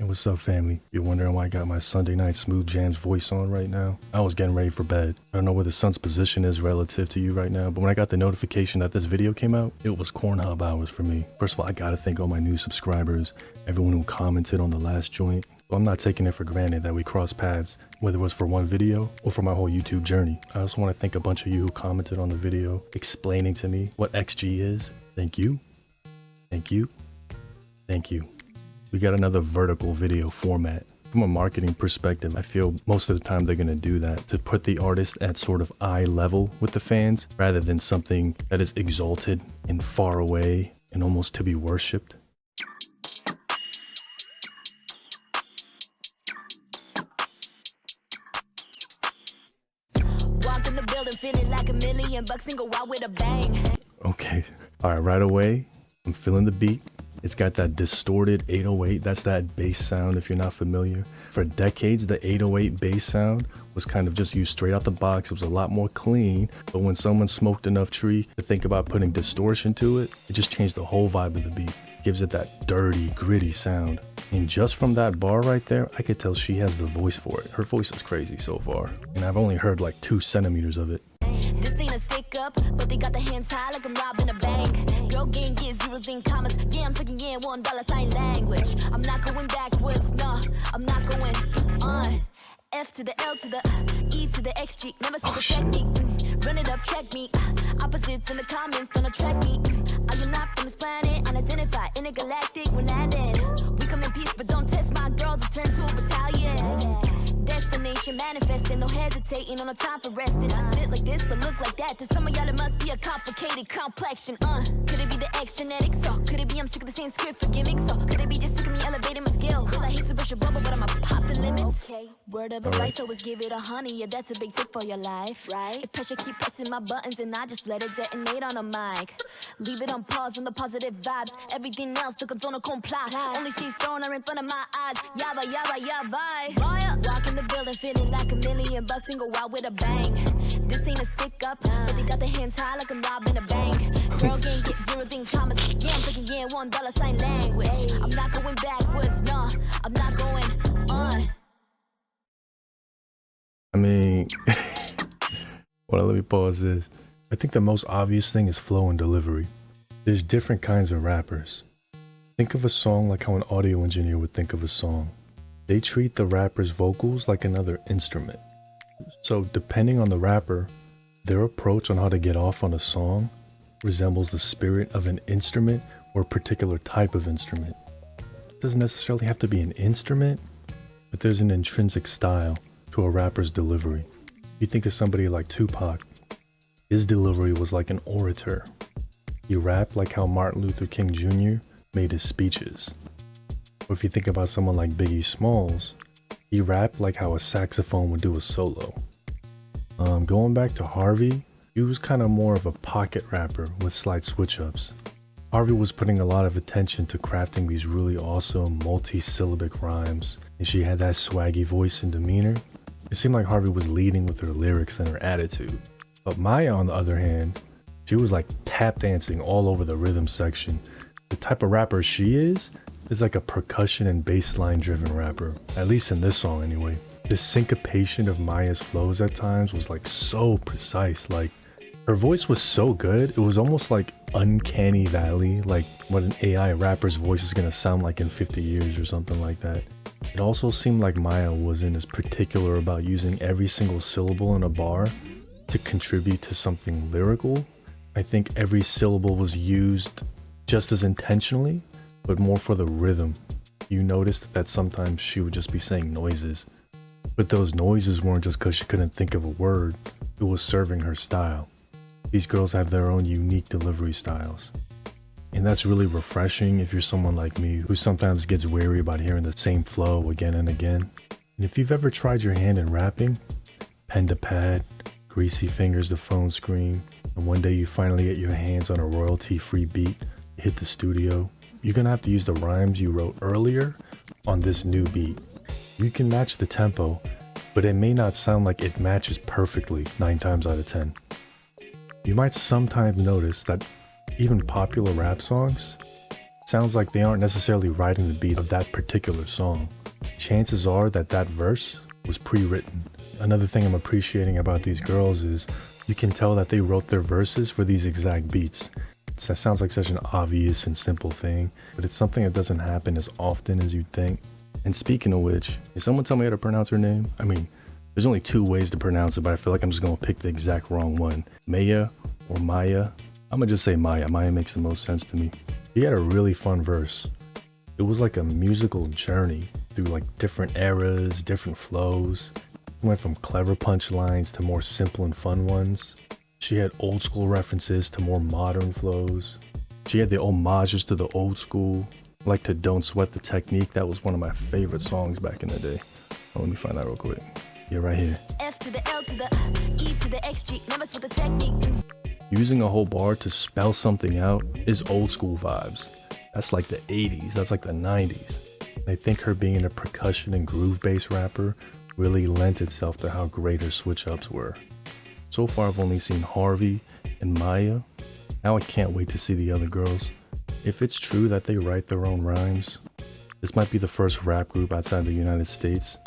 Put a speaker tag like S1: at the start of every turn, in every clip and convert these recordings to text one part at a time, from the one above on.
S1: Hey, what's up, family? You're wondering why I got my Sunday night smooth jams voice on right now? I was getting ready for bed. I don't know where the sun's position is relative to you right now, but when I got the notification that this video came out, it was corn hub hours for me. First of all, I gotta thank all my new subscribers, everyone who commented on the last joint. So I'm not taking it for granted that we crossed paths, whether it was for one video or for my whole YouTube journey. I also want to thank a bunch of you who commented on the video, explaining to me what XG is. Thank you. Thank you. Thank you. We got another vertical video format. From a marketing perspective, I feel most of the time they're going to do that to put the artist at sort of eye level with the fans rather than something that is exalted and far away and almost to be worshipped.
S2: Walk in the building feeling like $1 million and go out with a bang.
S1: Okay. All right, right away, I'm feeling the beat. It's got that distorted 808. That's that bass sound if you're not familiar. For decades, the 808 bass sound was kind of just used straight out the box. It was a lot more clean. But when someone smoked enough tree to think about putting distortion to it, it just changed the whole vibe of the beat. Gives it that dirty, gritty sound. And just from that bar right there, I could tell she has the voice for it. Her voice is crazy so far. And I've only heard like 2 centimeters of it.
S2: This ain't a stick up, but they got the hands high like I'm robbing a bank. Girl gang get zeros in commas. Yeah, I'm taking in $1 sign language. I'm not going backwards, no, I'm not going on. F to the L to the E to the XG. Never see the technique. Run it up, track me. Opposites in the comments don't attract me. I am not from this planet, unidentified, intergalactic, we're landing. We come in peace, but don't test my girls, I turn to a battalion. Destination manifesting, no hesitating, on no time for resting. I spit like this, but look like that. To some of y'all, it must be a complicated complexion. Could it be the X genetics? Or could it be I'm sick of the same script for gimmicks? Or could it be just sick of me elevating my skill? Well, I hate to push a bubble, but I'ma pop the limits. Okay. Word of advice, always give it a honey. Yeah, that's a big tip for your life. Right? If pressure keep pressing my buttons, and I just let it detonate on a mic. Leave it on pause on the positive vibes. Everything else, the don't comply. Only she's throwing her in front of my eyes. Yabba, yabba, yabba. Walk in the building feeling like $1 million and go out with a bang. This ain't a stick up, but they got the hands high like I'm robbing a bank. Girl gang get zeros in commas. Yeah, I'm taking in $1 sign language. I'm not going backwards, no, I'm not going on.
S1: I mean, well, let me pause this. I think the most obvious thing is flow and delivery. There's different kinds of rappers. Think of a song like how an audio engineer would think of a song. They treat the rapper's vocals like another instrument. So depending on the rapper, their approach on how to get off on a song resembles the spirit of an instrument or a particular type of instrument. It doesn't necessarily have to be an instrument, but there's an intrinsic style to a rapper's delivery. You think of somebody like Tupac, his delivery was like an orator. He rapped like how Martin Luther King Jr. made his speeches. Or if you think about someone like Biggie Smalls, he rapped like how a saxophone would do a solo. Going back to Harvey, he was kind of more of a pocket rapper with slight switch-ups. Harvey was putting a lot of attention to crafting these really awesome multi-syllabic rhymes, and she had that swaggy voice and demeanor. It seemed like Harvey was leading with her lyrics and her attitude. But Maya, on the other hand, she was like tap dancing all over the rhythm section. The type of rapper she is like a percussion and bass line driven rapper, at least in this song anyway. The syncopation of Maya's flows at times was like so precise. Like her voice was so good, it was almost like uncanny valley, like what an AI rapper's voice is gonna sound like in 50 years or something like that. It also seemed like Maya wasn't as particular about using every single syllable in a bar to contribute to something lyrical. I think every syllable was used just as intentionally, but more for the rhythm. You noticed that sometimes she would just be saying noises, but those noises weren't just because she couldn't think of a word, it was serving her style. These girls have their own unique delivery styles. And that's really refreshing if you're someone like me who sometimes gets wary about hearing the same flow again and again. And if you've ever tried your hand in rapping, pen to pad, greasy fingers to phone screen, and one day you finally get your hands on a royalty-free beat, hit the studio, you're gonna have to use the rhymes you wrote earlier on this new beat. You can match the tempo, but it may not sound like it matches perfectly 9 times out of 10. You might sometimes notice that even popular rap songs Sounds like they aren't necessarily writing the beat of that particular song. Chances are that that verse was pre-written. Another thing I'm appreciating about these girls is you can tell that they wrote their verses for these exact beats. That sounds like such an obvious and simple thing, but it's something that doesn't happen as often as you'd think. And speaking of which, can someone tell me how to pronounce her name? I mean, there's only 2 ways to pronounce it, but I feel like I'm just gonna pick the exact wrong one. Maya or Maya? I'm gonna just say Maya. Maya makes the most sense to me. She had a really fun verse. It was like a musical journey through like different eras, different flows. It went from clever punchlines to more simple and fun ones. She had old school references to more modern flows. She had the homages to the old school, like to Don't Sweat the Technique. That was one of my favorite songs back in the day. Oh, let me find that real quick. Yeah, right here.
S2: F to the L to the E to the XG, never with the technique.
S1: Using a whole bar to spell something out is old school vibes. That's like the 80s, that's like the 90s. I think her being a percussion and groove-based rapper really lent itself to how great her switch-ups were. So far I've only seen Harvey and Maya. Now I can't wait to see the other girls. If it's true that they write their own rhymes, this might be the first rap group outside the United States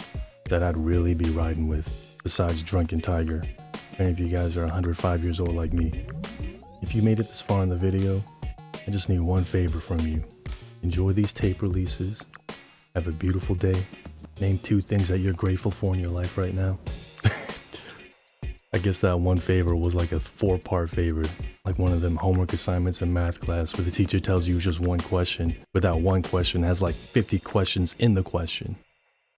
S1: that I'd really be riding with, besides Drunken Tiger. If any of you guys are 105 years old like me. If you made it this far in the video, I just need one favor from you. Enjoy these tape releases. Have a beautiful day. Name 2 things that you're grateful for in your life right now. I guess that one favor was like a 4-part favor. Like one of them homework assignments in math class where the teacher tells you just one question, but that one question has like 50 questions in the question.